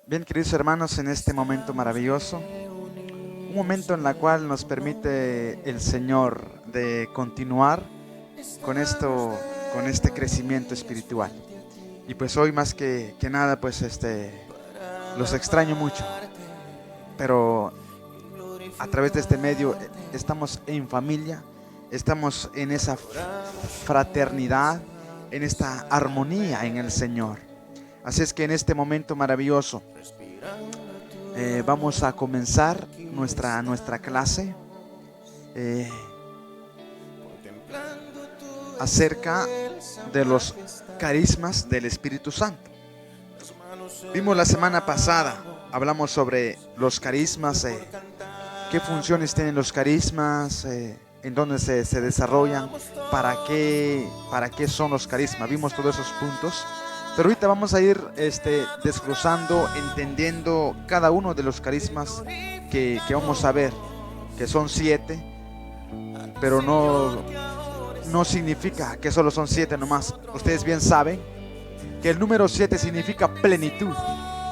Bien, queridos hermanos, en este momento maravilloso, un momento en el cual nos permite el Señor de continuar con esto, con este crecimiento espiritual. Y pues hoy más que nada, pues los extraño mucho, pero a través de este medio estamos en familia, estamos en esa fraternidad, en esta armonía en el Señor. Así es que en este momento maravilloso vamos a comenzar nuestra clase eh, acerca de los carismas del Espíritu Santo. Vimos la semana pasada, hablamos sobre los carismas, qué funciones tienen los carismas, en dónde se desarrollan, para qué son los carismas. Vimos todos esos puntos. Pero ahorita vamos a ir desglosando, entendiendo cada uno de los carismas que vamos a ver, que son 7, pero no significa que solo son 7 nomás. Ustedes bien saben que el número 7 significa plenitud,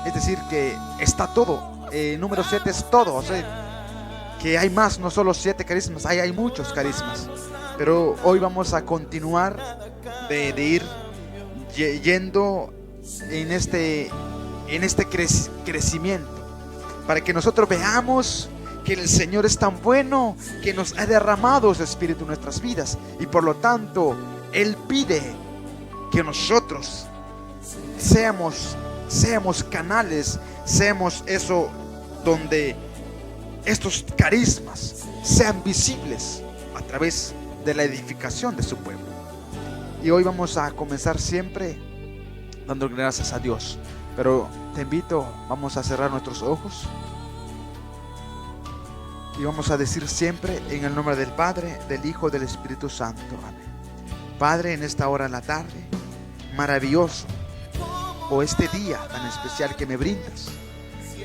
es decir, que está todo. El número 7 es todo, o sea, que hay más, no solo 7 carismas, hay muchos carismas. Pero hoy vamos a continuar de ir yendo en este crecimiento, para que nosotros veamos que el Señor es tan bueno, que nos ha derramado su Espíritu en nuestras vidas, y por lo tanto Él pide que nosotros seamos canales, seamos eso donde estos carismas sean visibles a través de la edificación de su pueblo. Y hoy vamos a comenzar siempre dando gracias a Dios. Pero te invito, vamos a cerrar nuestros ojos y vamos a decir siempre en el nombre del Padre, del Hijo, del Espíritu Santo. Amén. Padre, en esta hora de la tarde, maravilloso, o este día tan especial que me brindas,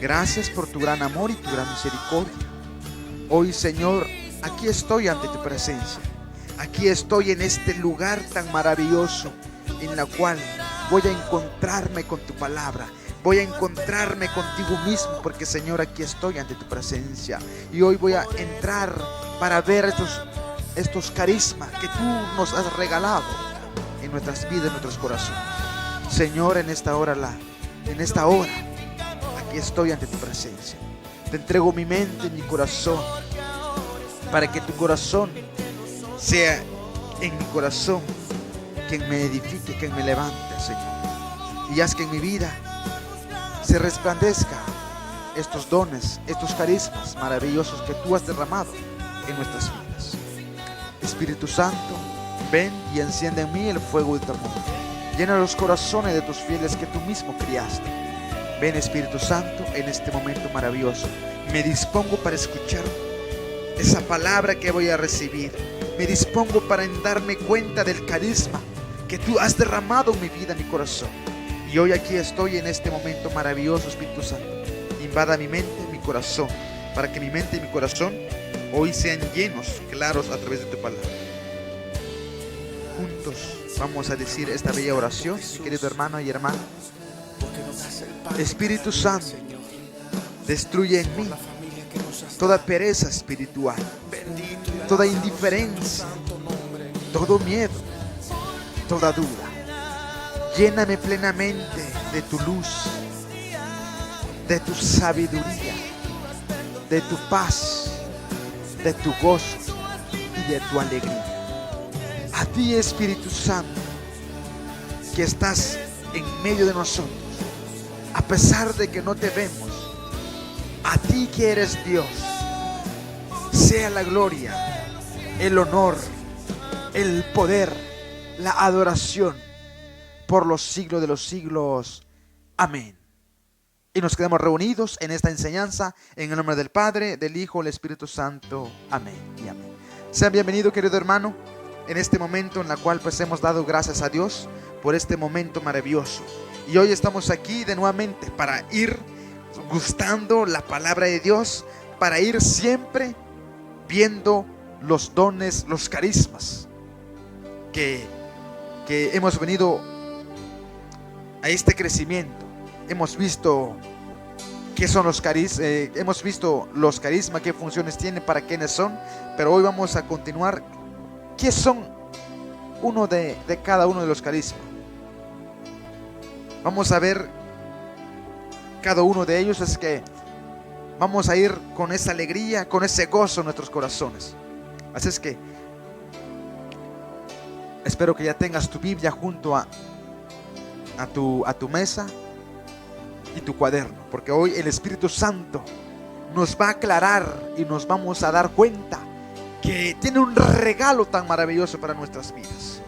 gracias por tu gran amor y tu gran misericordia. Hoy, Señor, aquí estoy ante tu presencia. Aquí estoy en este lugar tan maravilloso, en la cual voy a encontrarme con tu palabra. Voy a encontrarme contigo mismo, porque, Señor, aquí estoy ante tu presencia. Y hoy voy a entrar para ver estos carismas que tú nos has regalado en nuestras vidas, en nuestros corazones. Señor, en esta hora, aquí estoy ante tu presencia. Te entrego mi mente y mi corazón, para que tu corazón sea en mi corazón quien me edifique, quien me levante, Señor. Y haz que en mi vida se resplandezca estos dones, estos carismas maravillosos que tú has derramado en nuestras vidas. Espíritu Santo, ven y enciende en mí el fuego de tu amor. Llena los corazones de tus fieles que tú mismo criaste. Ven, Espíritu Santo, en este momento maravilloso. Me dispongo para escuchar esa palabra que voy a recibir. Me dispongo para darme cuenta del carisma que tú has derramado en mi vida, en mi corazón. Y hoy aquí estoy en este momento maravilloso, Espíritu Santo. Invada mi mente, mi corazón, para que mi mente y mi corazón hoy sean llenos, claros a través de tu palabra. Juntos vamos a decir esta bella oración, mi querido hermano y hermana. Espíritu Santo, destruye en mí toda pereza espiritual, toda indiferencia, todo miedo, toda duda. Lléname plenamente de tu luz, de tu sabiduría, de tu paz, de tu gozo y de tu alegría. A ti, Espíritu Santo, que estás en medio de nosotros, a pesar de que no te vemos, a ti que eres Dios, sea la gloria, el honor, el poder, la adoración por los siglos de los siglos. Amén. Y nos quedamos reunidos en esta enseñanza en el nombre del Padre, del Hijo, del Espíritu Santo. Amén y amén. Sean bienvenidos, querido hermano, en este momento en el cual pues hemos dado gracias a Dios por este momento maravilloso. Y hoy estamos aquí de nuevamente para ir gustando la palabra de Dios, para ir siempre viendo los dones, los carismas que hemos venido a este crecimiento. Hemos visto qué son los carismas. Hemos visto los carismas, qué funciones tienen, para quiénes son, pero hoy vamos a continuar. ¿Qué son uno de cada uno de los carismas? Vamos a ver cada uno de ellos. Es que vamos a ir con esa alegría, con ese gozo en nuestros corazones. Así es que espero que ya tengas tu Biblia junto a tu mesa y tu cuaderno, porque hoy el Espíritu Santo nos va a aclarar y nos vamos a dar cuenta que tiene un regalo tan maravilloso para nuestras vidas.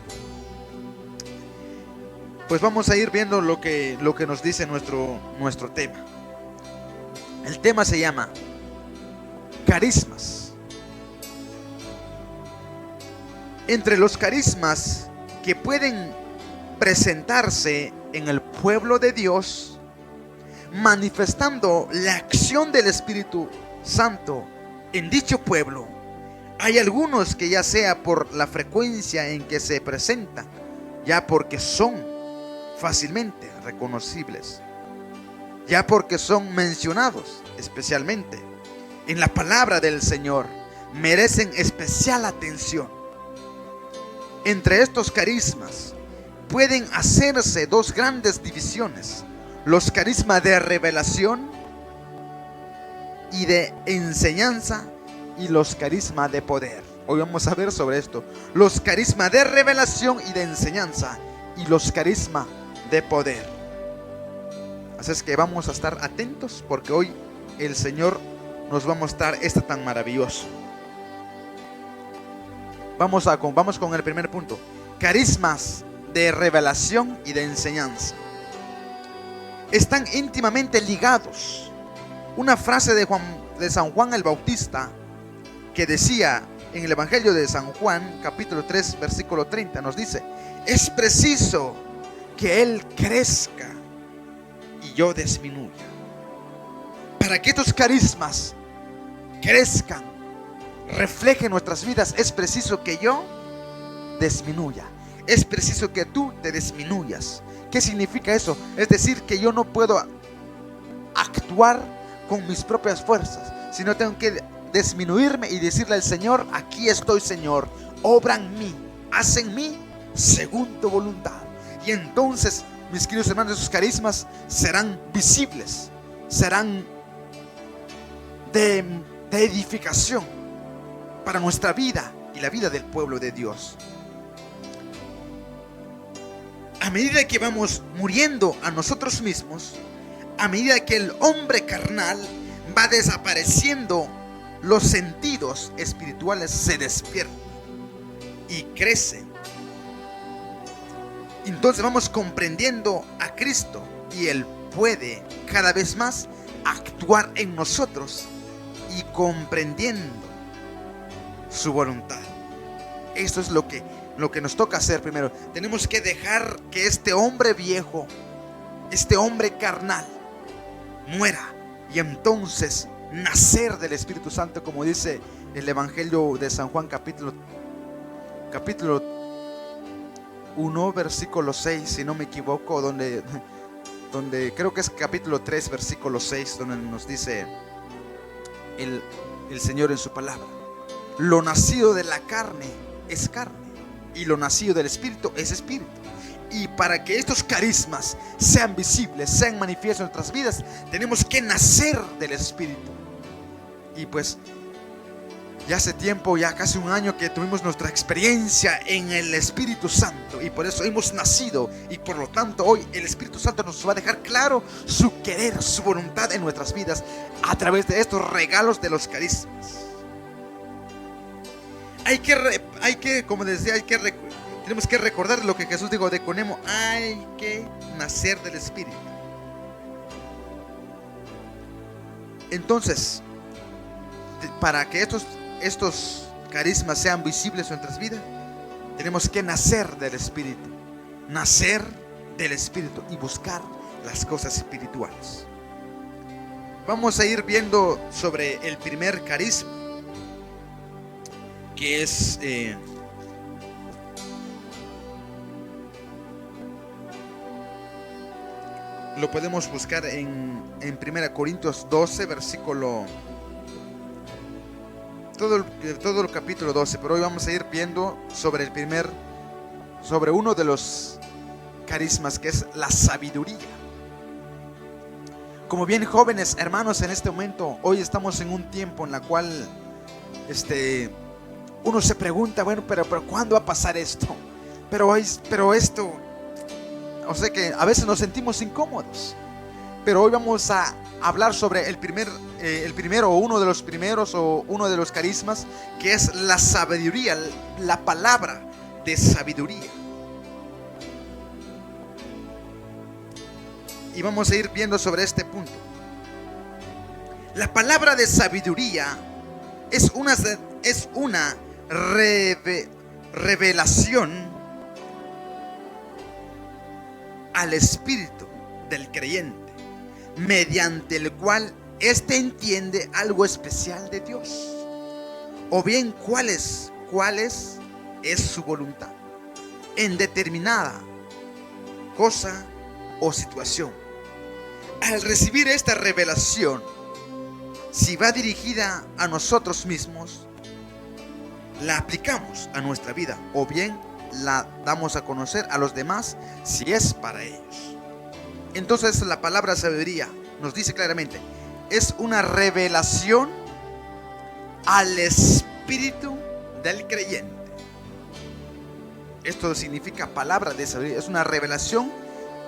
Pues vamos a ir viendo lo que nos dice nuestro tema. El tema se llama carismas. Entre los carismas que pueden presentarse en el pueblo de Dios, manifestando la acción del Espíritu Santo en dicho pueblo, hay algunos que, ya sea por la frecuencia en que se presentan, ya porque son fácilmente reconocibles, ya porque son mencionados especialmente en la palabra del Señor, merecen especial atención. Entre estos carismas pueden hacerse dos grandes divisiones: los carismas de revelación y de enseñanza, y los carismas de poder. Hoy vamos a ver sobre esto: los carismas de revelación y de enseñanza, y los carismas de poder. Así es que vamos a estar atentos, porque hoy el Señor nos va a mostrar esto tan maravilloso. Vamos con el primer punto: carismas de revelación y de enseñanza. Están íntimamente ligados. Una frase de San Juan el Bautista, que decía en el Evangelio de San Juan, capítulo 3, versículo 30, nos dice: es preciso que Él crezca y yo disminuya. Para que estos carismas crezcan, reflejen nuestras vidas, es preciso que yo disminuya. Es preciso que tú te disminuyas. ¿Qué significa eso? Es decir, que yo no puedo actuar con mis propias fuerzas, sino tengo que disminuirme y decirle al Señor: aquí estoy, Señor, obra en mí, haz en mí según tu voluntad. Y entonces, mis queridos hermanos, esos carismas serán visibles, serán de edificación para nuestra vida y la vida del pueblo de Dios. A medida que vamos muriendo a nosotros mismos, a medida que el hombre carnal va desapareciendo, los sentidos espirituales se despiertan y crecen. Entonces vamos comprendiendo a Cristo, y Él puede cada vez más actuar en nosotros y comprendiendo su voluntad. Esto es lo que nos toca hacer primero. Tenemos que dejar que este hombre viejo, este hombre carnal, muera, y entonces nacer del Espíritu Santo, como dice el Evangelio de San Juan, capítulo 1, versículo 6, si no me equivoco, donde creo que es capítulo 3, versículo 6, donde nos dice el Señor en su palabra: lo nacido de la carne es carne, y lo nacido del Espíritu es espíritu. Y para que estos carismas sean visibles, sean manifiestos en nuestras vidas, tenemos que nacer del Espíritu. Y pues ya hace tiempo, ya casi un año, que tuvimos nuestra experiencia en el Espíritu Santo, y por eso hemos nacido, y por lo tanto hoy el Espíritu Santo nos va a dejar claro su querer, su voluntad en nuestras vidas a través de estos regalos de los carismas. Como decía, tenemos que recordar lo que Jesús dijo de Nicodemo: hay que nacer del Espíritu. Entonces, para que estos carismas sean visibles en nuestras vidas, tenemos que nacer del Espíritu. Nacer del Espíritu y buscar las cosas espirituales. Vamos a ir viendo sobre el primer carisma, que es lo podemos buscar en 1 Corintios 12, versículo, todo el capítulo 12, pero hoy vamos a ir viendo sobre uno de los carismas, que es la sabiduría. Como bien jóvenes hermanos, en este momento, hoy estamos en un tiempo en la cual uno se pregunta, bueno, pero ¿cuándo va a pasar esto? Pero esto, o sea que a veces nos sentimos incómodos. Pero hoy vamos a hablar sobre el primero, o uno de los primeros, o uno de los carismas, que es la sabiduría, la palabra de sabiduría. Y vamos a ir viendo sobre este punto. La palabra de sabiduría es una revelación al espíritu del creyente, mediante el cual éste entiende algo especial de Dios, o bien cuál es su voluntad en determinada cosa o situación. Al recibir esta revelación, si va dirigida a nosotros mismos, la aplicamos a nuestra vida, o bien la damos a conocer a los demás si es para ellos. Entonces la palabra sabiduría nos dice claramente, es una revelación al espíritu del creyente. Esto significa palabra de sabiduría, es una revelación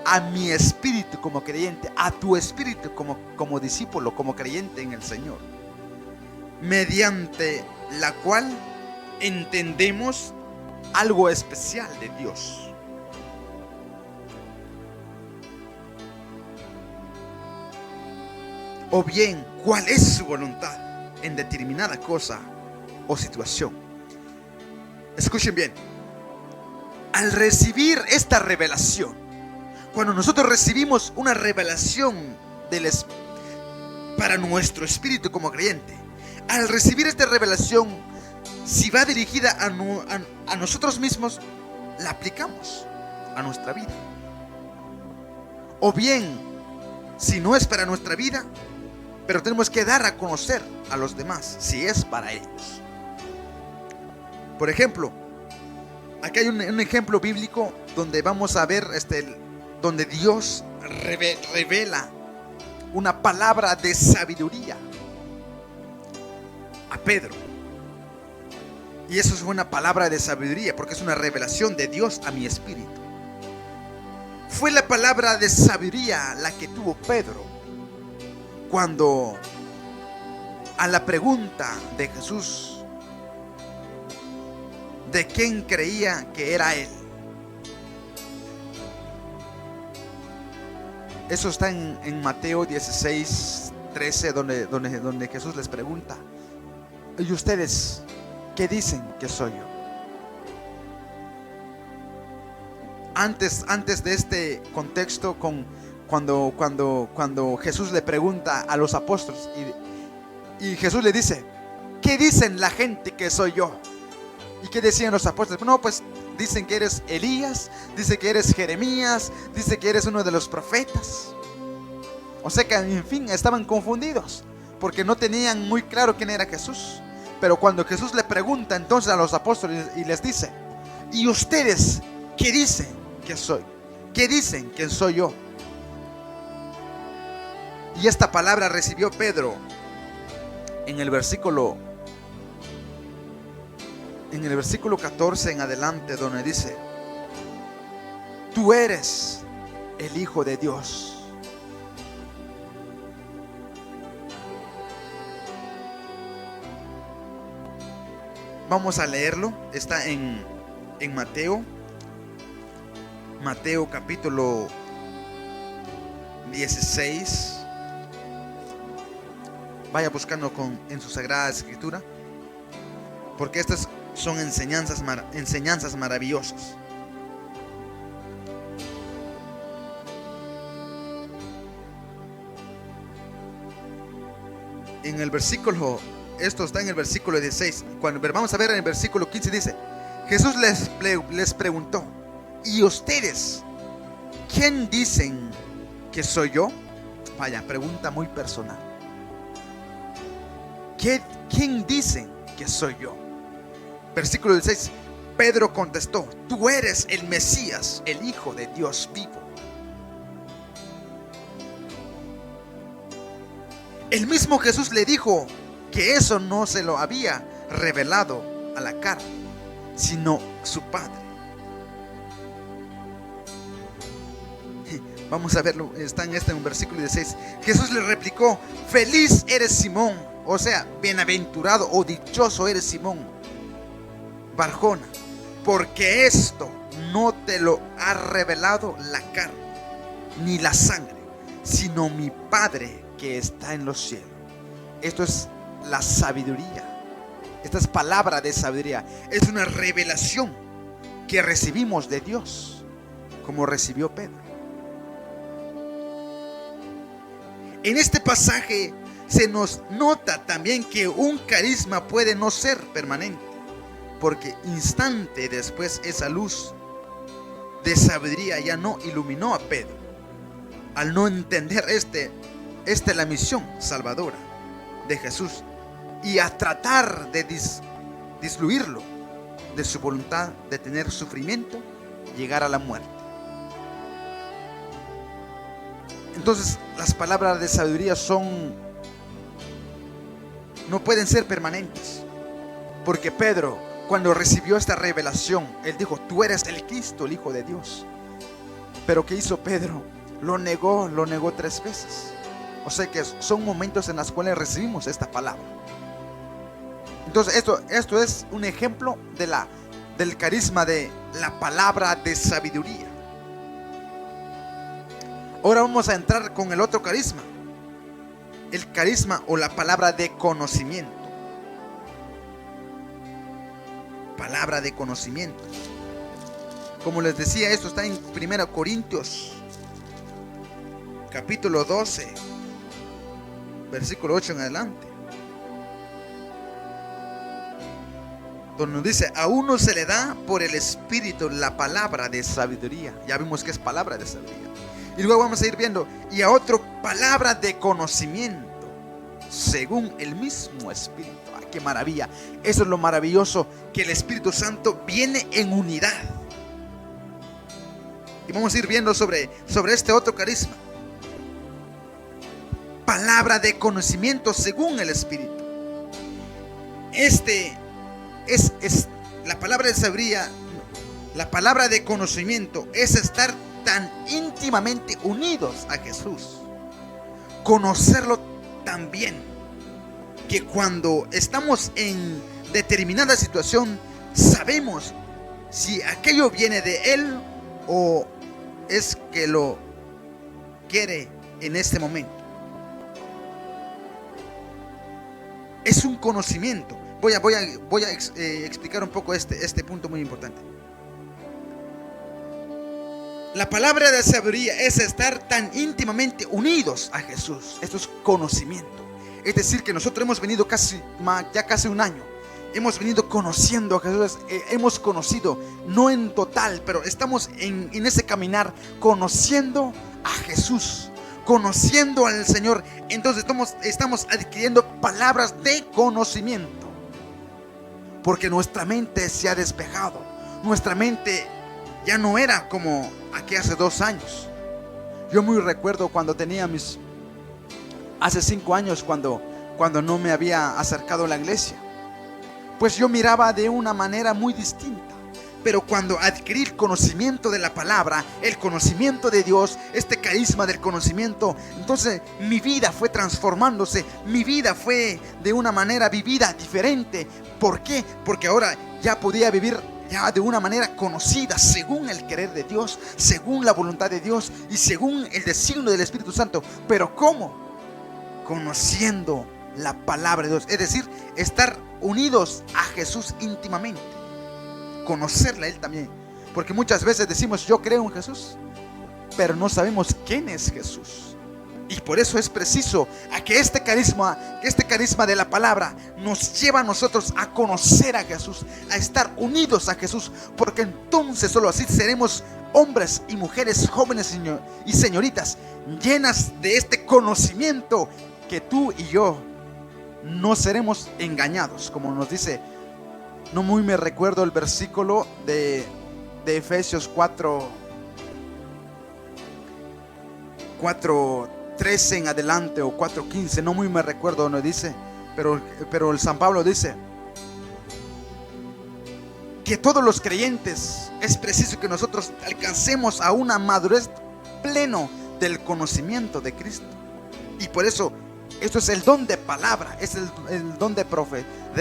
a mi espíritu como creyente, a tu espíritu como discípulo, como creyente en el Señor, mediante la cual entendemos algo especial de Dios. O bien, cuál es su voluntad en determinada cosa o situación. Escuchen bien. Al recibir esta revelación, cuando nosotros recibimos una revelación para nuestro espíritu como creyente, al recibir esta revelación, si va dirigida a nosotros mismos, la aplicamos a nuestra vida. O bien, si no es para nuestra vida, pero tenemos que dar a conocer a los demás si es para ellos. Por ejemplo, aquí hay un ejemplo bíblico donde vamos a ver donde Dios revela una palabra de sabiduría a Pedro. Y eso es una palabra de sabiduría porque es una revelación de Dios a mi espíritu. Fue la palabra de sabiduría la que tuvo Pedro cuando a la pregunta de Jesús de quién creía que era él. Eso está en Mateo 16, 13, donde Jesús les pregunta, ¿y ustedes qué dicen que soy yo? Antes de este contexto, cuando Jesús le pregunta a los apóstoles y Jesús le dice, ¿qué dicen la gente que soy yo? ¿Y qué decían los apóstoles? No, pues dicen que eres Elías, dice que eres Jeremías, dice que eres uno de los profetas. O sea que, en fin, estaban confundidos porque no tenían muy claro quién era Jesús. Pero cuando Jesús le pregunta entonces a los apóstoles y les dice, ¿y ustedes qué dicen que soy? ¿Qué dicen que soy yo? Y esta palabra recibió Pedro en el versículo 14 en adelante, donde dice, tú eres el Hijo de Dios. Vamos a leerlo. Está en Mateo capítulo 16. Vaya buscando en su Sagrada Escritura, porque estas son enseñanzas maravillosas. En el versículo, esto está en el versículo 16. Vamos a ver en el versículo 15, dice, Jesús les preguntó, ¿y ustedes quién dicen ¿qué soy yo? Vaya, pregunta muy personal. ¿Quién dicen que soy yo? Versículo 16. Pedro contestó: tú eres el Mesías, el Hijo de Dios vivo. El mismo Jesús le dijo que eso no se lo había revelado a la carne, sino su Padre. Vamos a verlo, está en un versículo 16. Jesús le replicó: feliz eres Simón, o sea, bienaventurado o dichoso eres Simón Barjona, porque esto no te lo ha revelado la carne ni la sangre, sino mi Padre que está en los cielos. Esto es la sabiduría. Esta es palabra de sabiduría. Es una revelación que recibimos de Dios, como recibió Pedro. En este pasaje se nos nota también que un carisma puede no ser permanente, porque instante después esa luz de sabiduría ya no iluminó a Pedro, al no entender la misión salvadora de Jesús, y a tratar de disluirlo de su voluntad de tener sufrimiento, llegar a la muerte. Entonces las palabras de sabiduría no pueden ser permanentes, porque Pedro, cuando recibió esta revelación, él dijo: tú eres el Cristo, el Hijo de Dios. Pero ¿qué hizo Pedro? Lo negó 3 veces. O sea que son momentos en los cuales recibimos esta palabra. Entonces esto es un ejemplo del carisma de la palabra de sabiduría. Ahora vamos a entrar con el otro carisma, el carisma o la palabra de conocimiento. Palabra de conocimiento. Como les decía, esto está en 1 Corintios capítulo 12, versículo 8 en adelante, donde nos dice: a uno se le da por el Espíritu la palabra de sabiduría. Ya vimos que es palabra de sabiduría. Y luego vamos a ir viendo: y a otro palabra de conocimiento según el mismo Espíritu. ¡Ay, qué maravilla! Eso es lo maravilloso, que el Espíritu Santo viene en unidad. Y vamos a ir viendo sobre este otro carisma. Palabra de conocimiento según el Espíritu. Es la palabra de sabiduría. La palabra de conocimiento es estar tan íntimamente unidos a Jesús, conocerlo tan bien, que cuando estamos en determinada situación sabemos si aquello viene de Él o es que lo quiere en este momento. Es un conocimiento. Voy a explicar un poco este punto muy importante. La palabra de sabiduría es estar tan íntimamente unidos a Jesús. Esto es conocimiento. Es decir, que nosotros hemos venido ya casi un año. Hemos venido conociendo a Jesús. Hemos conocido, no en total, pero estamos en ese caminar conociendo a Jesús, conociendo al Señor. Entonces estamos adquiriendo palabras de conocimiento, porque nuestra mente se ha despejado. Nuestra mente ya no era como aquí hace 2 años. Yo muy recuerdo cuando tenía hace 5 años, cuando no me había acercado a la iglesia, pues yo miraba de una manera muy distinta. Pero cuando adquirí el conocimiento de la palabra, el conocimiento de Dios, este carisma del conocimiento, entonces mi vida fue transformándose. Mi vida fue de una manera vivida diferente. ¿Por qué? Porque ahora ya podía vivir ya de una manera conocida, según el querer de Dios, según la voluntad de Dios y según el designio del Espíritu Santo. ¿Pero cómo? Conociendo la palabra de Dios, es decir, estar unidos a Jesús íntimamente, conocerle a Él también. Porque muchas veces decimos: yo creo en Jesús, pero no sabemos quién es Jesús. Y por eso es preciso a que este carisma de la palabra nos lleva a nosotros a conocer a Jesús, a estar unidos a Jesús, porque entonces solo así seremos hombres y mujeres, jóvenes y señoritas, llenas de este conocimiento, que tú y yo no seremos engañados, como nos dice, no muy me recuerdo el versículo de Efesios 4:13 en adelante, o 4:15, no muy me recuerdo donde dice, pero el San Pablo dice que todos los creyentes es preciso que nosotros alcancemos a una madurez pleno del conocimiento de Cristo. Y por eso esto es el don de palabra, es el don de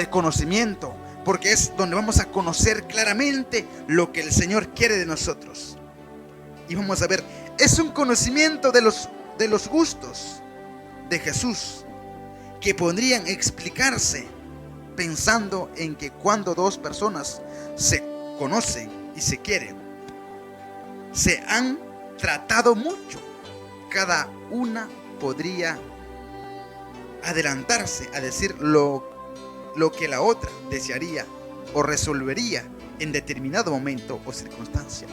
conocimiento, porque es donde vamos a conocer claramente lo que el Señor quiere de nosotros. Y vamos a ver, es un conocimiento de los gustos de Jesús, que podrían explicarse pensando en que cuando dos personas se conocen y se quieren, se han tratado mucho, cada una podría adelantarse a decir lo que la otra desearía o resolvería en determinado momento o circunstancia.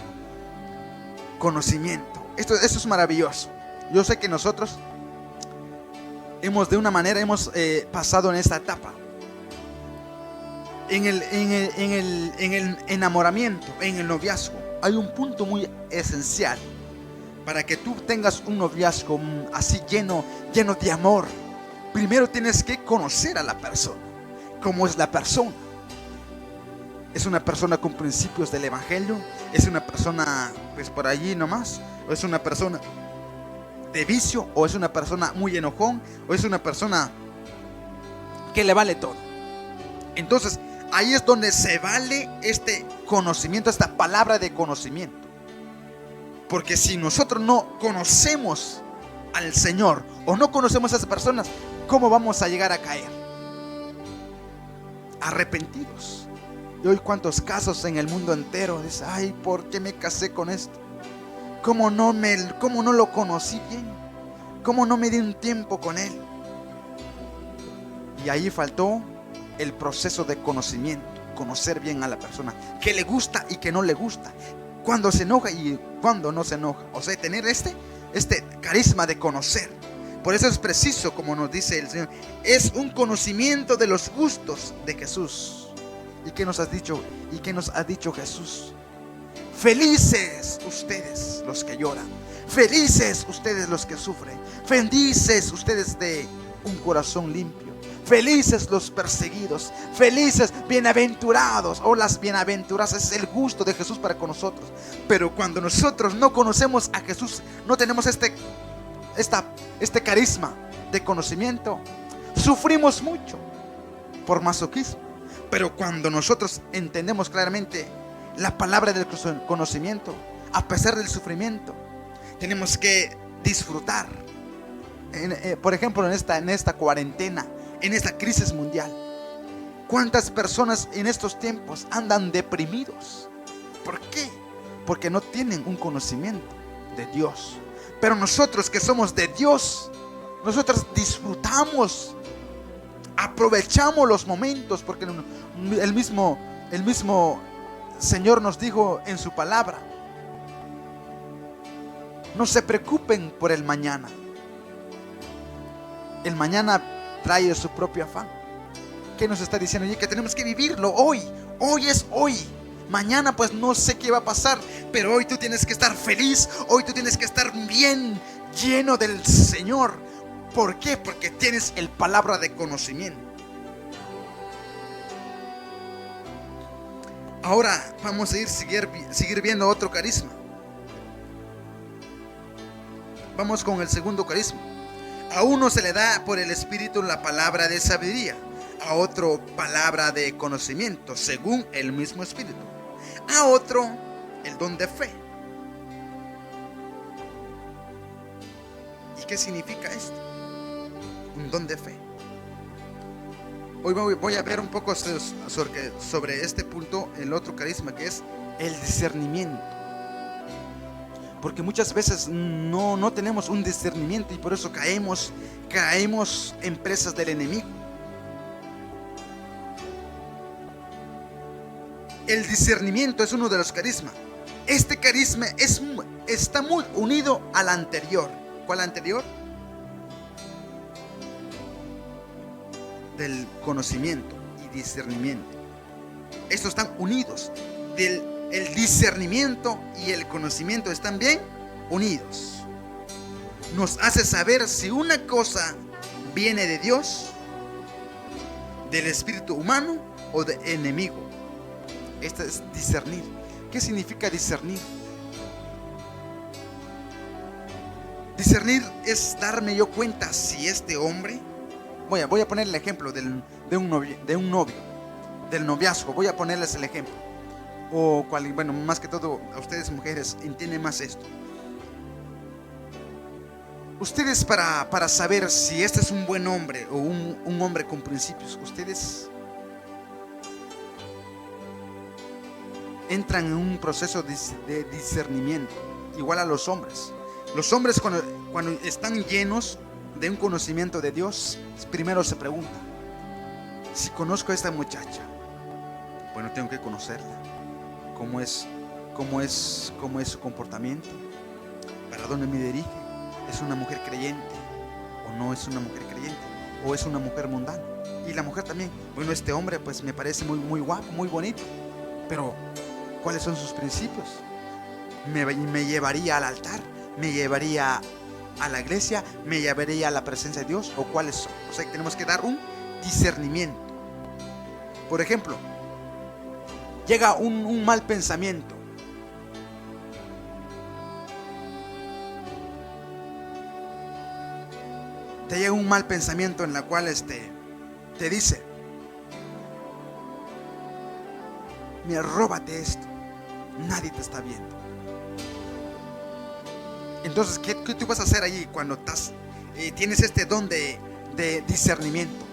Conocimiento, esto es maravilloso. Yo sé que nosotros hemos pasado en esta etapa, en el enamoramiento, en el noviazgo. Hay un punto muy esencial para que tú tengas un noviazgo así lleno de amor. Primero tienes que conocer a la persona. ¿Cómo es la persona? ¿Es una persona con principios del evangelio? ¿Es una persona pues por allí nomás? ¿O es una persona de vicio? ¿O es una persona muy enojón? ¿O es una persona que le vale todo? Entonces ahí es donde se vale este conocimiento, esta palabra de conocimiento. Porque si nosotros no conocemos al Señor o no conocemos a esas personas, ¿cómo vamos a llegar a caer? Arrepentidos. Y hoy cuántos casos en el mundo entero dicen, ay, ¿por qué me casé con esto? ¿Cómo no lo conocí bien? ¿Cómo no me di un tiempo con él? Y ahí faltó el proceso de conocimiento, conocer bien a la persona, que le gusta y que no le gusta, cuando se enoja y cuando no se enoja. O sea, tener este carisma de conocer. Por eso es preciso, como nos dice el Señor, es un conocimiento de los gustos de Jesús. ¿Y qué nos has dicho? ¿Y qué nos ha dicho Jesús? Felices ustedes los que lloran, felices ustedes los que sufren, felices ustedes de un corazón limpio, felices los perseguidos, felices, bienaventurados, o las bienaventuradas. Es el gusto de Jesús para con nosotros. Pero cuando nosotros no conocemos a Jesús, no tenemos este carisma de conocimiento, sufrimos mucho por masoquismo. Pero cuando nosotros entendemos claramente la palabra del conocimiento, a pesar del sufrimiento, tenemos que disfrutar. Por ejemplo, en esta cuarentena, en esta crisis mundial, ¿cuántas personas en estos tiempos andan deprimidos? ¿Por qué? Porque no tienen un conocimiento de Dios. Pero nosotros que somos de Dios, nosotros disfrutamos, aprovechamos los momentos, porque el mismo Señor nos dijo en su palabra, no se preocupen por el mañana. El mañana trae su propio afán. ¿Qué nos está diciendo? Y que tenemos que vivirlo hoy. Hoy es hoy. Mañana pues no sé qué va a pasar, pero hoy tú tienes que estar feliz. Hoy tú tienes que estar bien lleno del Señor. ¿Por qué? Porque tienes el palabra de conocimiento. Ahora vamos a seguir viendo otro carisma. Vamos con el segundo carisma. A uno se le da por el Espíritu la palabra de sabiduría, a otro palabra de conocimiento, según el mismo Espíritu, a otro el don de fe. ¿Y qué significa esto? Un don de fe. Hoy voy a ver un poco sobre este punto, el otro carisma, que es el discernimiento. Porque muchas veces no tenemos un discernimiento y por eso caemos en presas del enemigo. El discernimiento es uno de los carismas. Este carisma está muy unido al anterior. ¿Cuál anterior? Del conocimiento y discernimiento. Estos están unidos. El discernimiento y el conocimiento están bien unidos. Nos hace saber si una cosa viene de Dios, del espíritu humano o de enemigo. Esto es discernir. ¿Qué significa discernir? Discernir es darme yo cuenta si este hombre, voy a poner el ejemplo de un novio, del noviazgo. Voy a ponerles el ejemplo. Bueno, más que todo a ustedes mujeres entienden más esto. Ustedes para saber si este es un buen hombre o un hombre con principios, ustedes entran en un proceso de discernimiento, igual a los hombres. Los hombres cuando están llenos de un conocimiento de Dios, primero se preguntan: si conozco a esta muchacha, bueno, tengo que conocerla. ¿Cómo es su comportamiento? ¿Para dónde me dirige? ¿Es una mujer creyente o no es una mujer creyente? ¿O es una mujer mundana? Y la mujer también. Bueno, este hombre pues me parece muy, muy guapo, muy bonito, pero ¿cuáles son sus principios? ¿Me llevaría al altar? ¿Me llevaría a la iglesia? ¿Me llevaría a la presencia de Dios? ¿O cuáles son? O sea, tenemos que dar un discernimiento. Por ejemplo, llega un mal pensamiento. Te llega un mal pensamiento en la cual te dice: mira, róbate esto, nadie te está viendo. Entonces, ¿qué tú vas a hacer allí cuando tienes este don de discernimiento?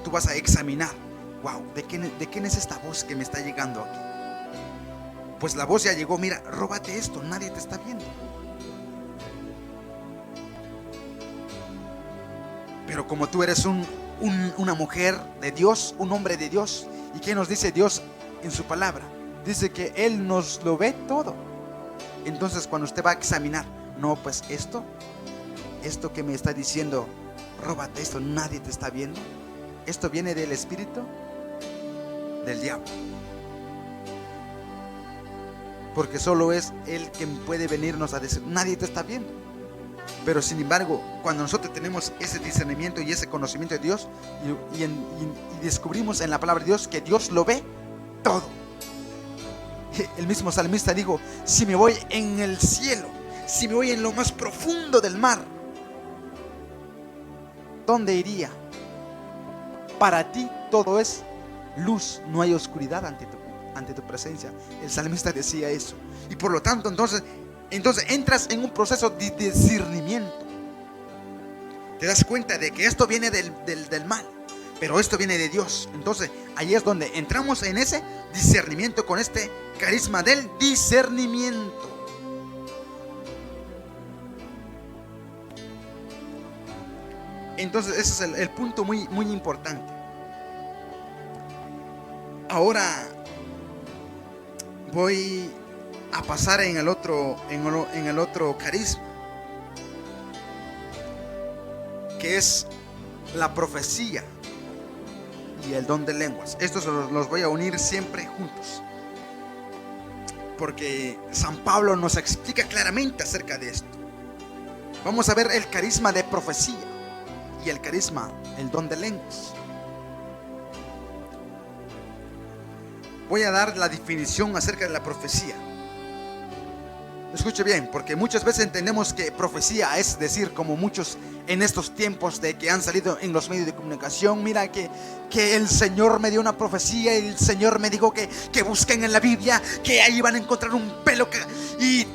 Tú vas a examinar: wow, ¿de quién es esta voz que me está llegando aquí? Pues la voz ya llegó: mira, róbate esto, nadie te está viendo. Pero como tú eres una mujer de Dios, un hombre de Dios, ¿y qué nos dice Dios en su palabra? Dice que Él nos lo ve todo. Entonces, cuando usted va a examinar, no, pues esto que me está diciendo, róbate esto, nadie te está viendo, esto viene del espíritu del diablo, porque solo es Él quien puede venirnos a decir: nadie te está viendo. Pero sin embargo, cuando nosotros tenemos ese discernimiento y ese conocimiento de Dios y descubrimos en la palabra de Dios que Dios lo ve todo. El mismo salmista dijo: si me voy en el cielo, si me voy en lo más profundo del mar, ¿dónde iría? Para ti todo es luz, no hay oscuridad ante tu presencia. El salmista decía eso. Y por lo tanto, entonces entras en un proceso de discernimiento. Te das cuenta de que esto viene del mal, pero esto viene de Dios. Entonces ahí es donde entramos en ese discernimiento, con este carisma del discernimiento. Entonces ese es el punto muy, muy importante. Ahora voy a pasar en el otro carisma, que es la profecía y el don de lenguas. Estos los voy a unir siempre juntos, porque San Pablo nos explica claramente acerca de esto. Vamos a ver el carisma de profecía y el don de lenguas. Voy a dar la definición acerca de la profecía. Escuche bien, porque muchas veces entendemos que profecía es decir, como muchos en estos tiempos de que han salido en los medios de comunicación: mira que el Señor me dio una profecía, y el Señor me dijo que busquen en la Biblia, que ahí van a encontrar un pelo y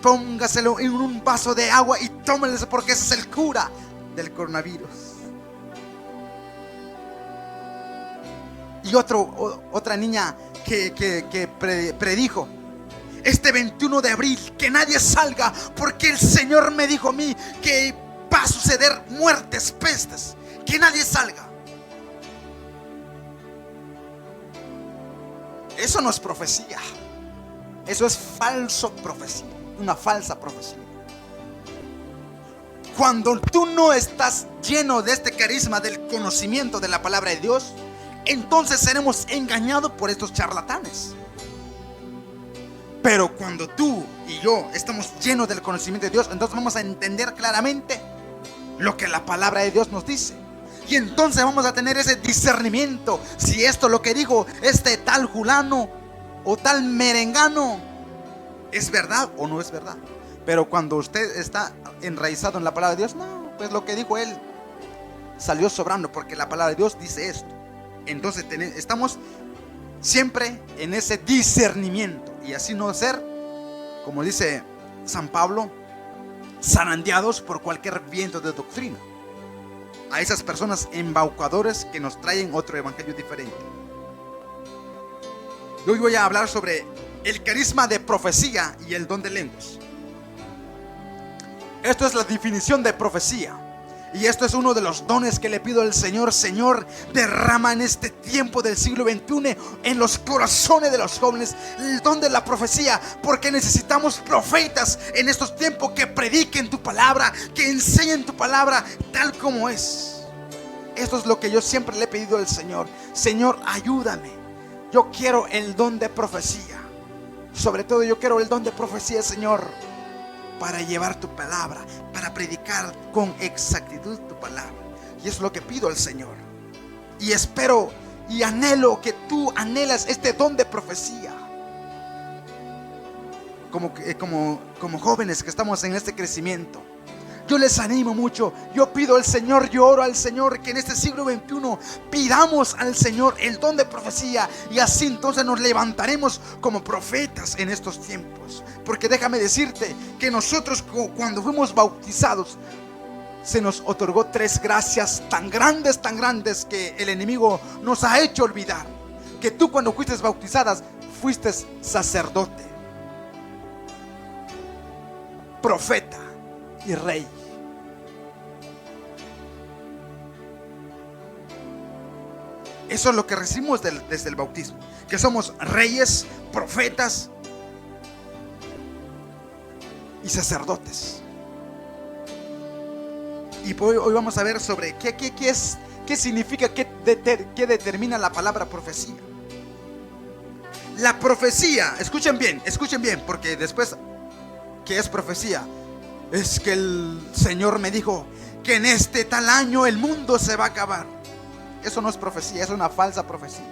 póngaselo en un vaso de agua y tómenlo, porque ese es el cura del coronavirus. Y otra niña que predijo: este 21 de abril que nadie salga, porque el Señor me dijo a mí que va a suceder muertes, pestes, que nadie salga. Eso no es profecía, eso es falso profecía, una falsa profecía. cuando tú no estás lleno de este carisma del conocimiento de la palabra de Dios, entonces seremos engañados por estos charlatanes. Pero cuando tú y yo estamos llenos del conocimiento de Dios, entonces vamos a entender claramente lo que la palabra de Dios nos dice. Y entonces vamos a tener ese discernimiento, si esto lo que dijo este tal Julano o tal Merengano es verdad o no es verdad. Pero cuando usted está enraizado en la palabra de Dios, no, pues lo que dijo él salió sobrando, porque la palabra de Dios dice esto. Entonces estamos siempre en ese discernimiento, y así no ser, como dice San Pablo, zarandeados por cualquier viento de doctrina, a esas personas embaucadores que nos traen otro evangelio diferente. Hoy voy a hablar sobre el carisma de profecía y el don de lenguas. Esto es la definición de profecía, y esto es uno de los dones que le pido al Señor. Señor, derrama en este tiempo del siglo XXI en los corazones de los jóvenes el don de la profecía, porque necesitamos profetas en estos tiempos que prediquen tu palabra, que enseñen tu palabra tal como es. Esto es lo que yo siempre le he pedido al Señor. Señor, ayúdame. Yo quiero el don de profecía. Sobre todo yo quiero el don de profecía, Señor, para llevar tu palabra, para predicar con exactitud tu palabra. Y es lo que pido al Señor. Y espero y anhelo que tú anhelas este don de profecía. Como jóvenes que estamos en este crecimiento, yo les animo mucho. Yo pido al Señor, yo oro al Señor que en este siglo XXI pidamos al Señor el don de profecía, y así entonces nos levantaremos como profetas en estos tiempos. Porque déjame decirte que nosotros, cuando fuimos bautizados, se nos otorgó 3 gracias tan grandes que el enemigo nos ha hecho olvidar. Que tú, cuando fuiste bautizadas, fuiste sacerdote, profeta y rey. Eso es lo que recibimos desde el bautismo, que somos reyes, profetas y sacerdotes. Y hoy vamos a ver sobre qué significa, qué determina la palabra profecía. La profecía, escuchen bien, porque después, ¿qué es profecía? Es que el Señor me dijo que en este tal año el mundo se va a acabar. Eso no es profecía, es una falsa profecía.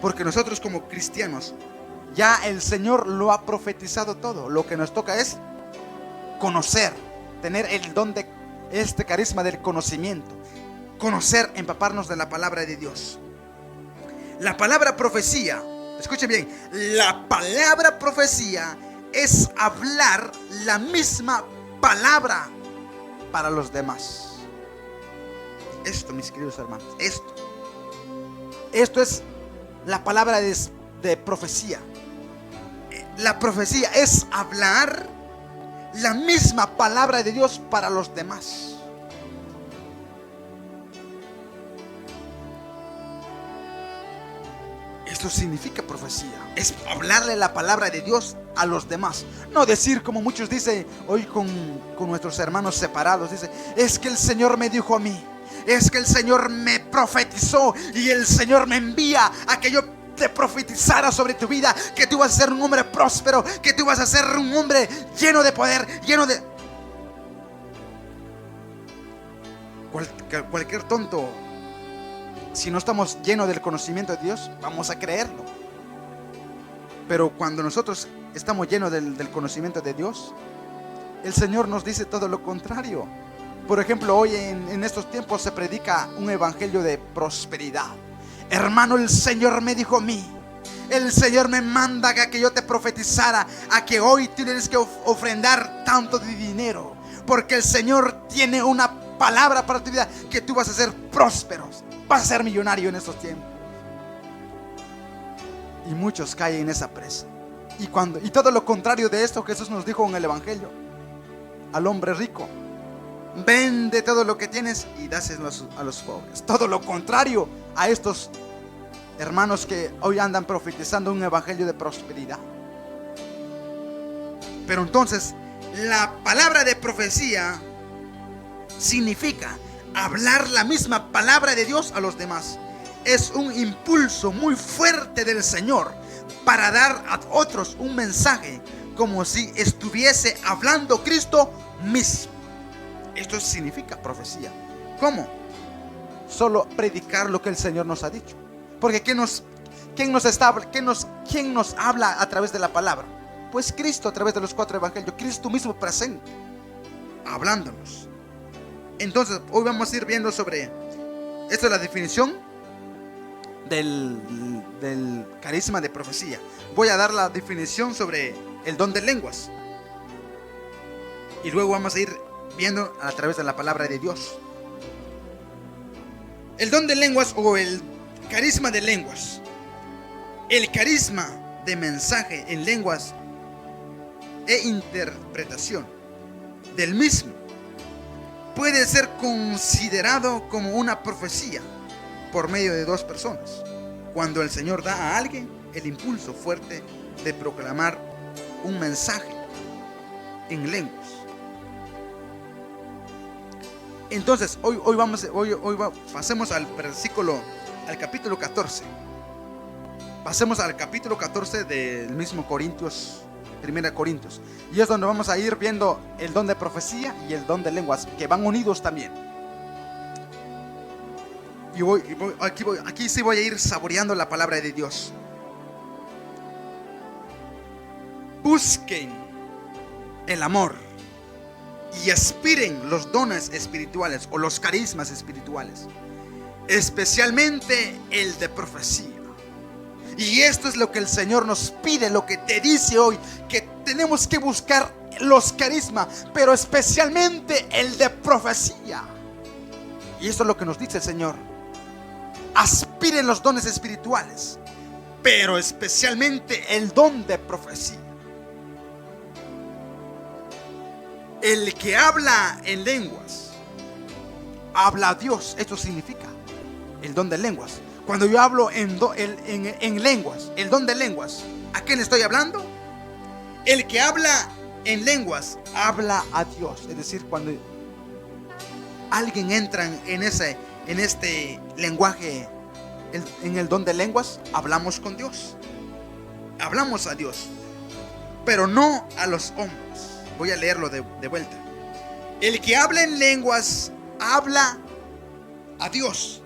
Porque nosotros como cristianos, ya el Señor lo ha profetizado todo. Lo que nos toca es conocer, tener el don de este carisma del conocimiento. Conocer, empaparnos de la palabra de Dios. La palabra profecía, escuchen bien, la palabra profecía es hablar la misma palabra para los demás. Esto, mis queridos hermanos, esto es la palabra de profecía. La profecía es hablar la misma palabra de Dios para los demás. Esto significa profecía. Es hablarle la palabra de Dios a los demás. No decir como muchos dicen hoy con nuestros hermanos separados. Dice, es que el Señor me dijo a mí, es que el Señor me profetizó, y el Señor me envía a que yo te profetizara sobre tu vida, que tú vas a ser un hombre próspero, que tú vas a ser un hombre lleno de poder, lleno de... Cualquier tonto, si no estamos llenos del conocimiento de Dios, vamos a creerlo. Pero cuando nosotros estamos llenos del conocimiento de Dios, el Señor nos dice todo lo contrario. Por ejemplo, hoy en estos tiempos se predica un evangelio de prosperidad. Hermano, el Señor me dijo a mí, el Señor me manda a que yo te profetizara, a que hoy tienes que ofrendar tanto de dinero, porque el Señor tiene una palabra para tu vida, que tú vas a ser próspero, vas a ser millonario en estos tiempos. Y muchos caen en esa presa. Y todo lo contrario de esto, Jesús nos dijo en el evangelio al hombre rico: vende todo lo que tienes y dáselo a los pobres. Todo lo contrario a estos hermanos que hoy andan profetizando un evangelio de prosperidad. Pero entonces, la palabra de profecía significa hablar la misma palabra de Dios a los demás. Es un impulso muy fuerte del Señor para dar a otros un mensaje como si estuviese hablando Cristo mismo. Esto significa profecía. ¿Cómo? Solo predicar lo que el Señor nos ha dicho. Porque ¿quién nos habla a través de la palabra? Pues Cristo, a través de los 4 evangelios. Cristo mismo presente, hablándonos. Entonces hoy vamos a ir viendo sobre esta es la definición del carisma de profecía. Voy a dar la definición sobre el don de lenguas y luego vamos a ir viendo a través de la palabra de Dios. El don de lenguas o el carisma de lenguas. El carisma de mensaje en lenguas e interpretación del mismo puede ser considerado como una profecía por medio de 2 personas, cuando el Señor da a alguien el impulso fuerte de proclamar un mensaje en lenguas. Entonces hoy pasemos al capítulo 14. Pasemos al capítulo 14 del mismo Corintios, 1 Corintios. Y es donde vamos a ir viendo el don de profecía y el don de lenguas, que van unidos también. Y aquí sí voy a ir saboreando la palabra de Dios. Busquen el amor y aspiren los dones espirituales o los carismas espirituales, especialmente el de profecía. Y esto es lo que el Señor nos pide, lo que te dice hoy, que tenemos que buscar los carismas, pero especialmente el de profecía. Y esto es lo que nos dice el Señor. Aspiren los dones espirituales, pero especialmente el don de profecía. El que habla en lenguas, habla a Dios. Esto significa el don de lenguas. Cuando yo hablo en lenguas, el don de lenguas, ¿a quién estoy hablando? El que habla en lenguas habla a Dios. Es decir, cuando alguien entra en este lenguaje, en el don de lenguas, hablamos con Dios, hablamos a Dios, pero no a los hombres. Voy a leerlo de vuelta. El que habla en lenguas habla a Dios,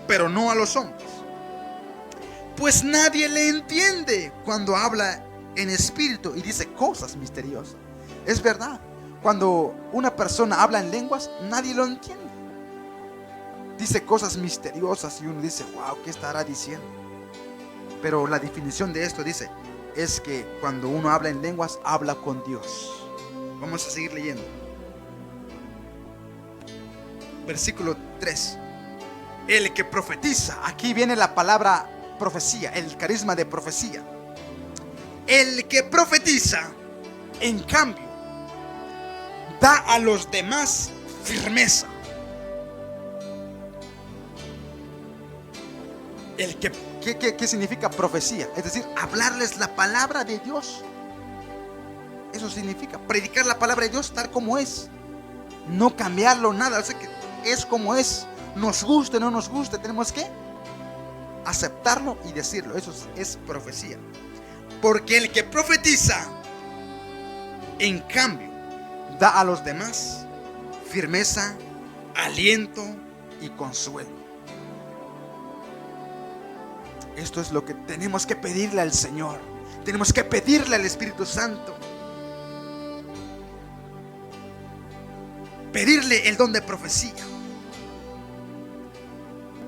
pero no a los hombres, pues nadie le entiende cuando habla en espíritu y dice cosas misteriosas. Es verdad, cuando una persona habla en lenguas, nadie lo entiende. Dice cosas misteriosas y uno dice, wow, ¿qué estará diciendo? Pero la definición de esto dice, es que cuando uno habla en lenguas, habla con Dios. Vamos a seguir leyendo. Versículo 3. El que profetiza, aquí viene la palabra profecía, el carisma de profecía. El que profetiza, en cambio, da a los demás firmeza. ¿Qué significa profecía? Es decir, hablarles la palabra de Dios. Eso significa predicar la palabra de Dios tal como es, no cambiarlo nada. O sea, que es como es. Nos guste o no nos guste, tenemos que aceptarlo y decirlo. Eso es profecía. Porque el que profetiza, en cambio, da a los demás firmeza, aliento y consuelo. Esto es lo que tenemos que pedirle al Señor. Tenemos que pedirle al Espíritu Santo. Pedirle el don de profecía.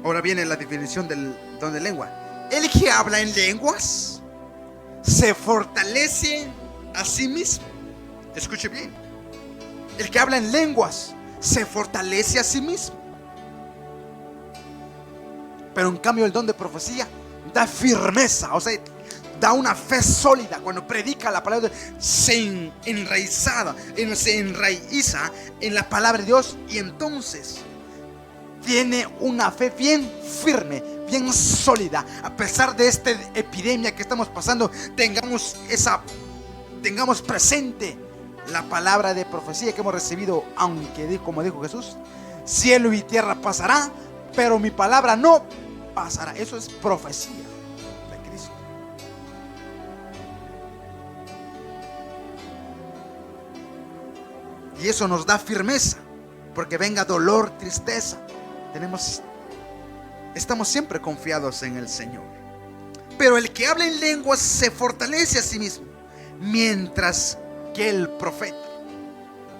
Ahora viene la definición del don de lengua. El que habla en lenguas se fortalece a sí mismo. Escuche bien. El que habla en lenguas se fortalece a sí mismo. Pero en cambio el don de profecía da firmeza, o sea, da una fe sólida. Cuando predica la palabra de Dios, se enraiza en la palabra de Dios, y entonces tiene una fe bien firme, bien sólida. A pesar de esta epidemia que estamos pasando, tengamos presente la palabra de profecía que hemos recibido, aunque como dijo Jesús, cielo y tierra pasará, pero mi palabra no pasará. Eso es profecía de Cristo. Y eso nos da firmeza, porque venga dolor, tristeza, estamos siempre confiados en el Señor. Pero el que habla en lenguas se fortalece a sí mismo, mientras que el profeta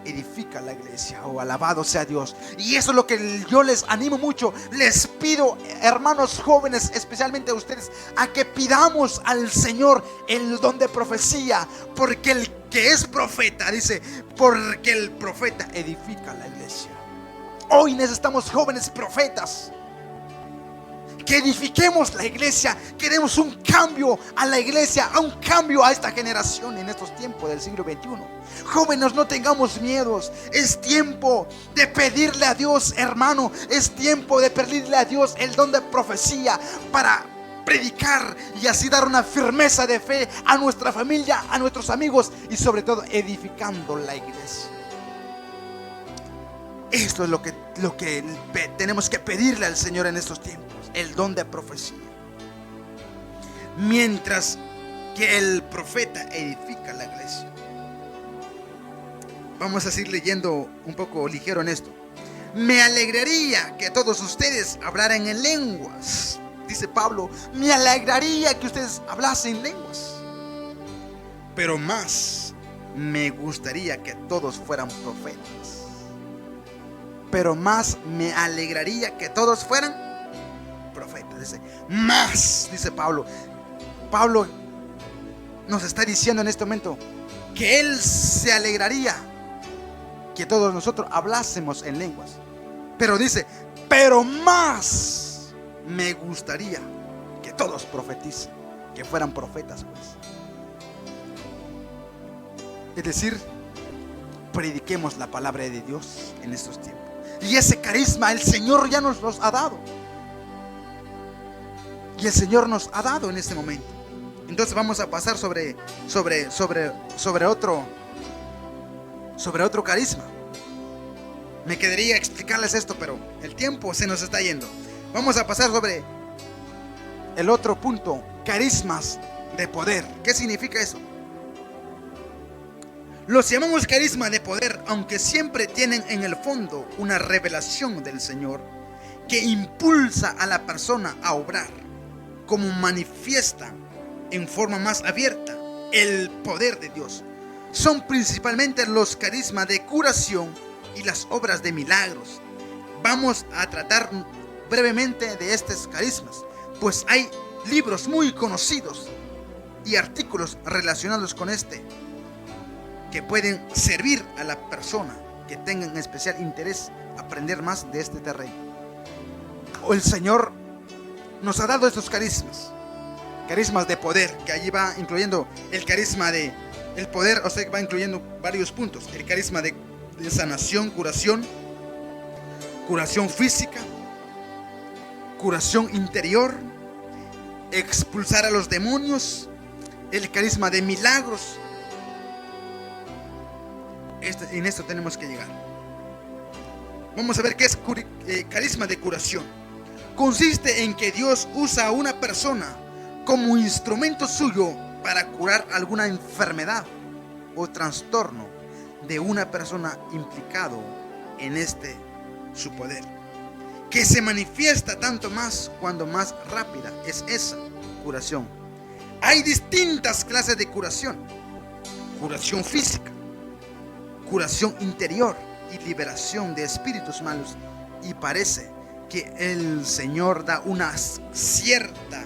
edifica la iglesia. Oh, alabado sea Dios. Y eso es lo que yo les animo mucho. Les pido, hermanos jóvenes, especialmente a ustedes, a que pidamos al Señor el don de profecía, porque el que es profeta, dice, porque el profeta edifica la iglesia. Hoy necesitamos jóvenes profetas que edifiquemos la iglesia. Queremos un cambio a la iglesia, a un cambio a esta generación en estos tiempos del siglo XXI. Jóvenes, no tengamos miedos. Es tiempo de pedirle a Dios, hermano. Es tiempo de pedirle a Dios el don de profecía para predicar y así dar una firmeza de fe a nuestra familia, a nuestros amigos y sobre todo edificando la iglesia. Esto es lo que tenemos que pedirle al Señor en estos tiempos, el don de profecía. Mientras que el profeta edifica la iglesia. Vamos a seguir leyendo un poco ligero en esto. Me alegraría que todos ustedes hablaran en lenguas, dice Pablo. Me alegraría que ustedes hablasen en lenguas, pero más me gustaría que todos fueran profetas. Pero más me alegraría que todos fueran profetas. Dice, más, dice Pablo. Pablo nos está diciendo en este momento que él se alegraría que todos nosotros hablásemos en lenguas. Pero dice, pero más me gustaría que todos profeticen, que fueran profetas, pues. Es decir, prediquemos la palabra de Dios en estos tiempos. Y ese carisma el Señor ya nos los ha dado. Y el Señor nos ha dado en este momento. Entonces vamos a pasar sobre otro carisma. Me quedaría explicarles esto, pero el tiempo se nos está yendo. Vamos a pasar sobre el otro punto, carismas de poder. ¿Qué significa eso? Los llamamos carisma de poder, aunque siempre tienen en el fondo una revelación del Señor que impulsa a la persona a obrar, como manifiesta en forma más abierta el poder de Dios. Son principalmente los carismas de curación y las obras de milagros. Vamos a tratar brevemente de estos carismas, pues hay libros muy conocidos y artículos relacionados con que pueden servir a la persona que tenga en especial interés aprender más de este terreno. El Señor nos ha dado estos carismas de poder, que allí va incluyendo el carisma de el poder, o sea, va incluyendo varios puntos. El carisma de sanación, curación física, curación interior, expulsar a los demonios, el carisma de milagros. En esto tenemos que llegar. Vamos a ver qué es carisma de curación. Consiste en que Dios usa a una persona como instrumento suyo para curar alguna enfermedad o trastorno de una persona implicado en su poder, que se manifiesta tanto más cuando más rápida es esa curación. Hay distintas clases de curación: curación física, curación interior y liberación de espíritus malos. Y parece que el Señor da una cierta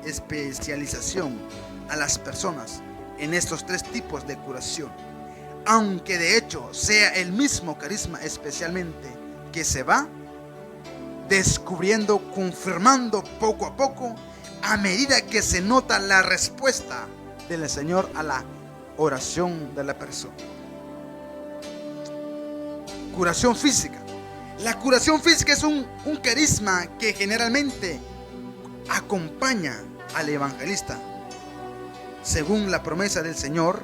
especialización a las personas en estos tres tipos de curación, aunque de hecho sea el mismo carisma, especialmente, que se va descubriendo, confirmando poco a poco, a medida que se nota la respuesta del Señor a la oración de la persona. Curación física. La curación física es un carisma que generalmente acompaña al evangelista. Según la promesa del Señor,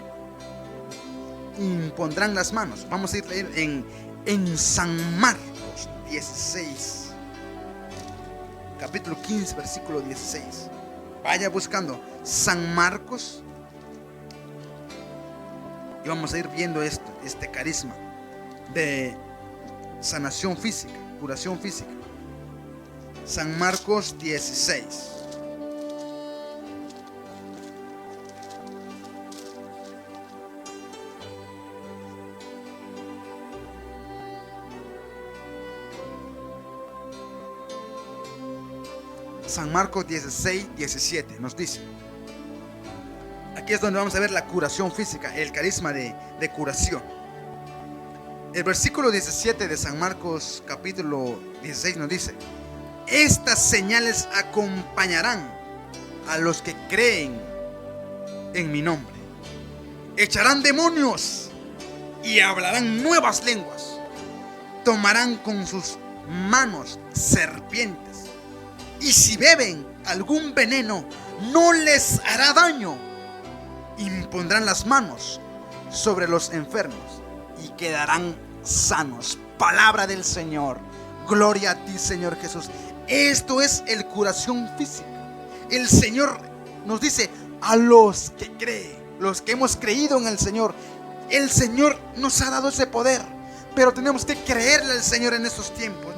impondrán las manos. Vamos a ir a leer en San Marcos 16, capítulo 15, versículo 16. Vaya buscando San Marcos y vamos a ir viendo este carisma de sanación física, curación física. San Marcos 16. San Marcos 16, 17 nos dice. Aquí es donde vamos a ver la curación física, el carisma de curación. El versículo 17 de San Marcos capítulo 16 nos dice: estas señales acompañarán a los que creen en mi nombre. Echarán demonios y hablarán nuevas lenguas. Tomarán con sus manos serpientes. Y si beben algún veneno, no les hará daño. Impondrán las manos sobre los enfermos y quedarán sanos. Palabra del Señor. Gloria a ti, Señor Jesús. Esto es el curación física. El Señor nos dice a los que creen, los que hemos creído en el Señor. El Señor nos ha dado ese poder, pero tenemos que creerle al Señor en estos tiempos.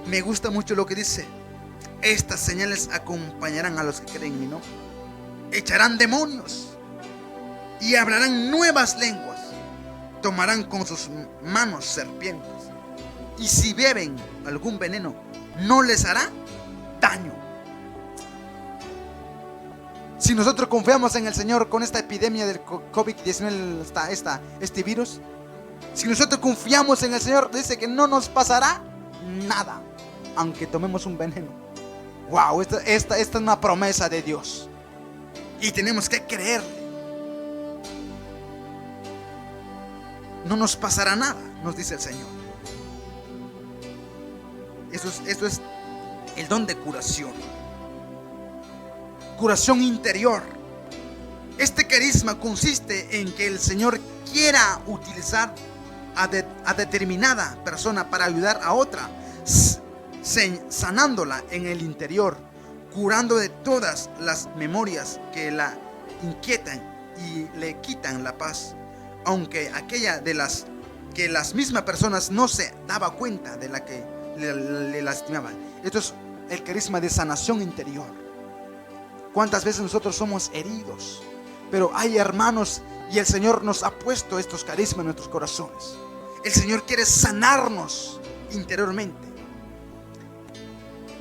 Me gusta mucho lo que dice: estas señales acompañarán a los que creen en mí, ¿no? Echarán demonios y hablarán nuevas lenguas. Tomarán con sus manos serpientes. Y si beben algún veneno, no les hará daño. Si nosotros confiamos en el Señor con esta epidemia del COVID-19, este virus, si nosotros confiamos en el Señor, dice que no nos pasará nada, aunque tomemos un veneno. Wow, esta es una promesa de Dios y tenemos que creerle. No nos pasará nada, nos dice el Señor. Esto es el don de curación. Curación interior. Este carisma consiste en que el Señor quiera utilizar a determinada persona para ayudar a otra, sanándola en el interior, curando de todas las memorias que la inquietan y le quitan la paz, aunque aquella de las que las mismas personas no se daba cuenta de la que le lastimaban. Esto es el carisma de sanación interior. ¿Cuántas veces nosotros somos heridos? Pero hay hermanos y el Señor nos ha puesto estos carismas en nuestros corazones. El Señor quiere sanarnos interiormente.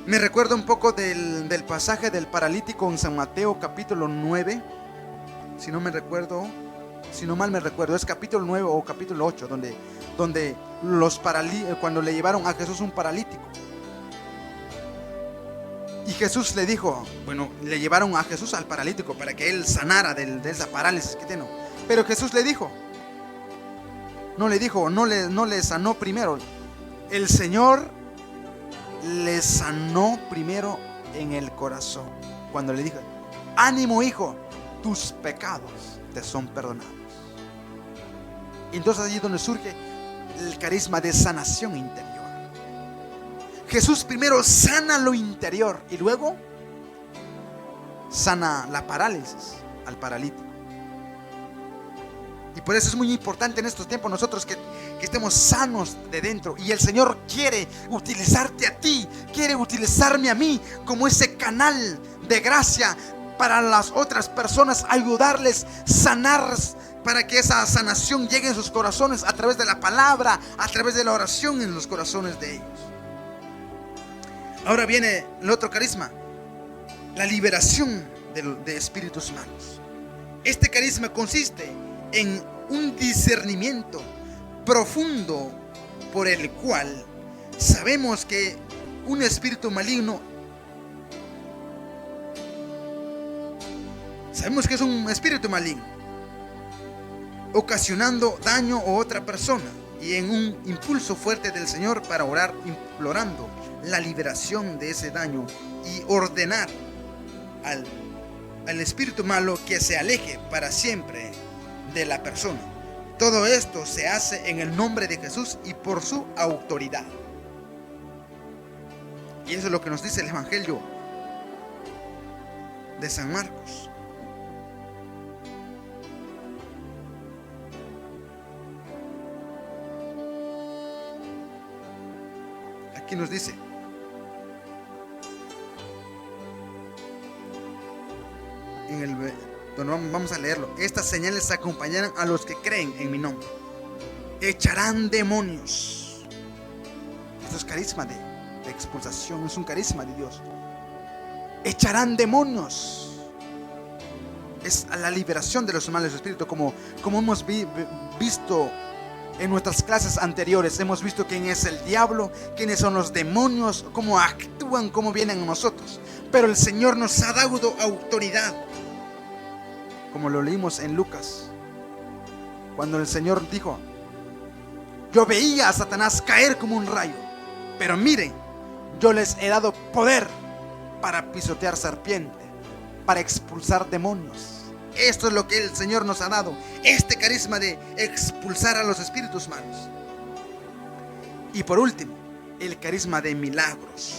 Me recuerdo un poco del pasaje del paralítico en San Mateo capítulo 9. Si no mal me recuerdo, es capítulo 9 o capítulo 8, donde cuando le llevaron a Jesús un paralítico. Y Jesús le dijo, le llevaron a Jesús al paralítico para que él sanara de esa parálisis que tiene. Pero Jesús no le sanó primero. El Señor le sanó primero en el corazón, cuando le dijo: ánimo, hijo, tus pecados te son perdonados. Y entonces allí es donde surge el carisma de sanación interior. Jesús primero sana lo interior y luego sana la parálisis al paralítico. Y por eso es muy importante en estos tiempos nosotros que estemos sanos de dentro. Y el Señor quiere utilizarte a ti, quiere utilizarme a mí como ese canal de gracia para las otras personas, ayudarles, sanar, para que esa sanación llegue en sus corazones a través de la palabra, a través de la oración en los corazones de ellos. Ahora viene el otro carisma, la liberación de espíritus malos. Este carisma consiste en un discernimiento profundo por el cual sabemos que un espíritu maligno, sabemos que es un espíritu maligno ocasionando daño a otra persona, y en un impulso fuerte del Señor para orar implorando la liberación de ese daño y ordenar al espíritu malo que se aleje para siempre de la persona. todo esto se hace en el nombre de Jesús y por su autoridad. Y eso es lo que nos dice el Evangelio de San Marcos. Aquí nos dice: vamos a leerlo. Estas señales acompañarán a los que creen en mi nombre. Echarán demonios. Esto es carisma de expulsación, es un carisma de Dios. Echarán demonios. Es la liberación de los malos espíritus, como hemos visto en nuestras clases anteriores. Hemos visto quién es el diablo, quiénes son los demonios, cómo actúan, cómo vienen a nosotros. Pero el Señor nos ha dado autoridad, como lo leímos en Lucas, cuando el Señor dijo: yo veía a Satanás caer como un rayo, pero miren, yo les he dado poder para pisotear serpiente, para expulsar demonios. Esto es lo que el Señor nos ha dado, este carisma de expulsar a los espíritus malos. Y por último, el carisma de milagros.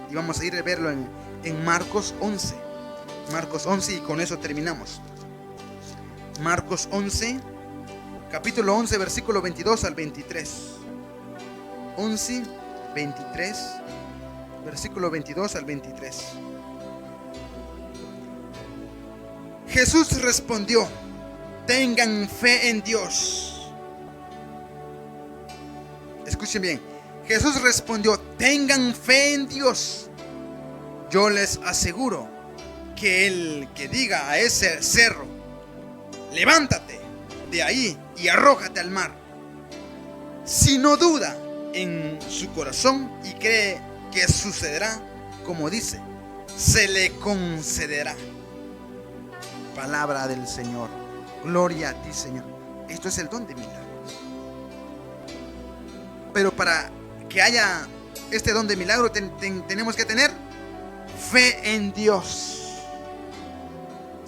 Y vamos a ir a verlo en Marcos 11. Marcos 11, y con eso terminamos. Marcos 11, capítulo 11, versículo 22 al 23. 11, 23, versículo 22 al 23. Jesús respondió: tengan fe en Dios. Escuchen bien. Jesús respondió: tengan fe en Dios. Yo les aseguro que el que diga a ese cerro: levántate de ahí y arrójate al mar, si no duda en su corazón y cree que sucederá como dice, se le concederá. Palabra del Señor. Gloria a ti, Señor. Esto es el don de milagros. Pero para que haya este don de milagro tenemos que tener fe en Dios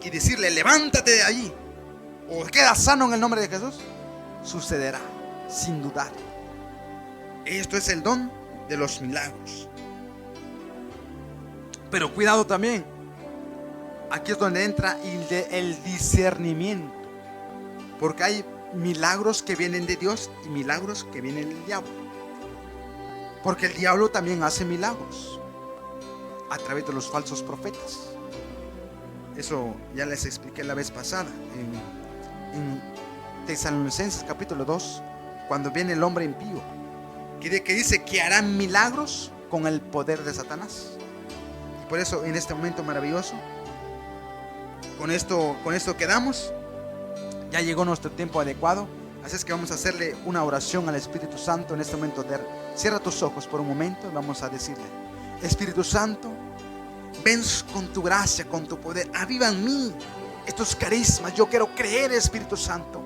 y decirle: levántate de allí o queda sano en el nombre de Jesús. Sucederá sin dudar. Esto es el don de los milagros. Pero cuidado también. Aquí es donde entra el discernimiento, porque hay milagros que vienen de Dios y milagros que vienen del diablo. Porque el diablo también hace milagros a través de los falsos profetas. Eso ya les expliqué la vez pasada en Tesalonicenses capítulo 2, cuando viene el hombre impío, que dice que harán milagros con el poder de Satanás. Y por eso en este momento maravilloso, con esto quedamos. Ya llegó nuestro tiempo adecuado. Así es que vamos a hacerle una oración al Espíritu Santo en este momento. Cierra tus ojos por un momento. Vamos a decirle: Espíritu Santo, ven con tu gracia, con tu poder. Aviva en mí estos carismas. Yo quiero creer, Espíritu Santo.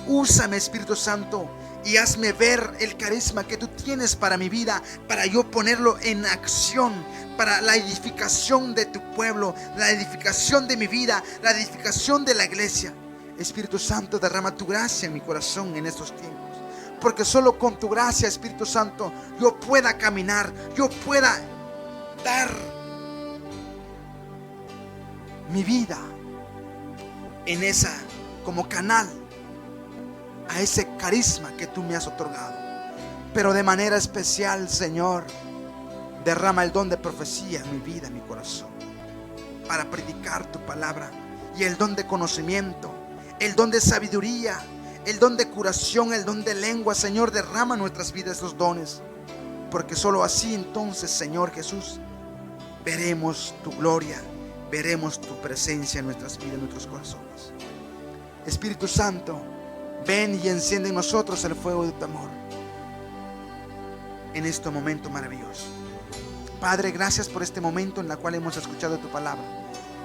Úsame, Espíritu Santo, y hazme ver el carisma que tú tienes para mi vida, para yo ponerlo en acción, para la edificación de tu pueblo, la edificación de mi vida, la edificación de la iglesia. Espíritu Santo, derrama tu gracia en mi corazón en estos tiempos, porque solo con tu gracia, Espíritu Santo, yo pueda caminar, yo pueda dar mi vida en esa, como canal a ese carisma que tú me has otorgado. Pero de manera especial, Señor, derrama el don de profecía en mi vida, en mi corazón, para predicar tu palabra, y el don de conocimiento, el don de sabiduría, el don de curación, el don de lengua. Señor, derrama en nuestras vidas esos dones, porque solo así entonces, Señor Jesús, veremos tu gloria, veremos tu presencia en nuestras vidas, en nuestros corazones. Espíritu Santo, ven y enciende en nosotros el fuego de tu amor en este momento maravilloso. Padre, gracias por este momento en el cual hemos escuchado tu palabra.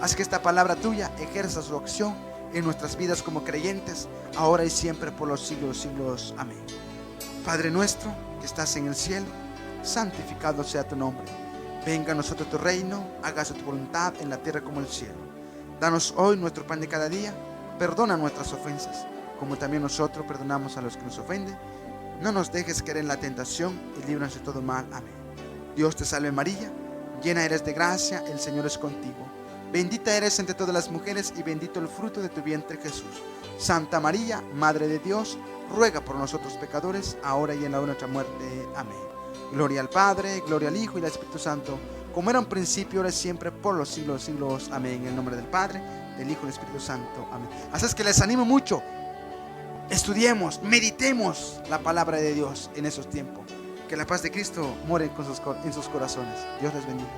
Haz que esta palabra tuya ejerza su acción en nuestras vidas como creyentes, ahora y siempre, por los siglos de los siglos. Amén. Padre nuestro que estás en el cielo, santificado sea tu nombre. Venga a nosotros tu reino, hágase tu voluntad en la tierra como en el cielo. Danos hoy nuestro pan de cada día. Perdona nuestras ofensas, como también nosotros perdonamos a los que nos ofenden. No nos dejes caer en la tentación y líbranos de todo mal. Amén. Dios te salve María, llena eres de gracia, el Señor es contigo. Bendita eres entre todas las mujeres y bendito el fruto de tu vientre Jesús. Santa María, Madre de Dios, ruega por nosotros pecadores, ahora y en la hora de nuestra muerte. Amén. Gloria al Padre, gloria al Hijo y al Espíritu Santo, como era un principio, ahora y siempre, por los siglos de los siglos. Amén. En el nombre del Padre, del Hijo y del Espíritu Santo. Amén. Así es que les animo mucho. Estudiemos, meditemos la palabra de Dios en esos tiempos. Que la paz de Cristo more en sus corazones. Dios les bendiga.